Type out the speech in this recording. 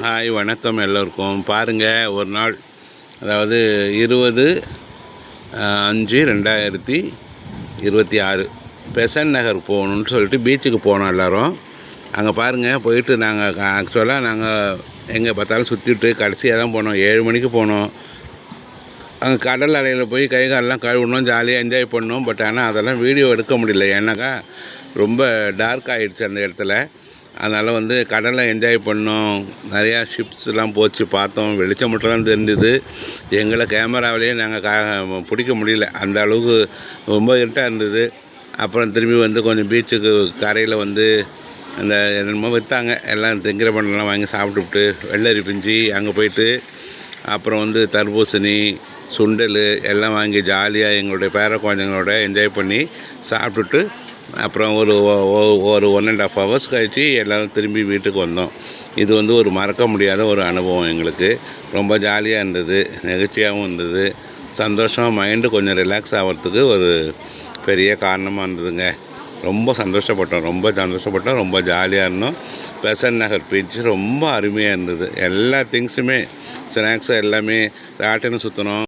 Hi வணக்கம் எல்லோருக்கும். பாருங்கள், ஒரு நாள் அதாவது 20/5/2026 பெசன்ட் நகர் போகணுன்னு சொல்லிட்டு பீச்சுக்கு போனோம் எல்லோரும். அங்கே பாருங்கள், போயிட்டு நாங்கள் ஆக்சுவலாக எங்கே பார்த்தாலும் சுற்றிட்டு கடைசியாக தான் போனோம். 7 மணிக்கு போனோம். அங்கே கடல் அலையில் போய் கை காலெலாம் கழுவினோம், ஜாலியாக என்ஜாய் பண்ணோம். பட் ஆனால் அதெல்லாம் வீடியோ எடுக்க முடியல, ஏன்னாக்கா ரொம்ப டார்க் ஆகிடுச்சு அந்த இடத்துல. அதனால் கடலை என்ஜாய் பண்ணோம். நிறையா ஷிப்ஸ்லாம் போச்சு, பார்த்தோம். வெளிச்சம் மட்டும் தான் தெரிஞ்சுது. எங்களை கேமராவிலேயே நாங்கள் பிடிக்க முடியல, அந்த அளவுக்கு ரொம்ப இருட்டாக இருந்தது. அப்புறம் திரும்பி கொஞ்சம் பீச்சுக்கு கரையில் அந்த என்னமோ விற்றாங்க, எல்லாம் திங்கிற பண்ணலாம் வாங்கி சாப்பிட்டுவிட்டு வெள்ளரி பிஞ்சு அங்கே போயிட்டு, அப்புறம் தர்பூசணி, சுண்டல் எல்லாம் வாங்கி ஜாலியாக எங்களுடைய பேர குழந்தைங்களோட என்ஜாய் பண்ணி சாப்பிட்டுட்டு அப்புறம் ஒரு 1.5 ஹவர்ஸ் கழித்து எல்லோரும் திரும்பி வீட்டுக்கு வந்தோம். இது ஒரு மறக்க முடியாத ஒரு அனுபவம் எங்களுக்கு. ரொம்ப ஜாலியாக இருந்தது, நெகிழ்ச்சியாகவும் இருந்தது, சந்தோஷமாக மைண்டு கொஞ்சம் ரிலாக்ஸ் ஆகிறதுக்கு ஒரு பெரிய காரணமாக இருந்ததுங்க. ரொம்ப சந்தோஷப்பட்டோம், ரொம்ப ஜாலியாக இருந்தோம். பெசன்ட் நகர் பீச் ரொம்ப அருமையாக இருந்தது. எல்லா திங்ஸுமே, ஸ்நாக்ஸு எல்லாமே ராட்டினம் சுற்றினோம்.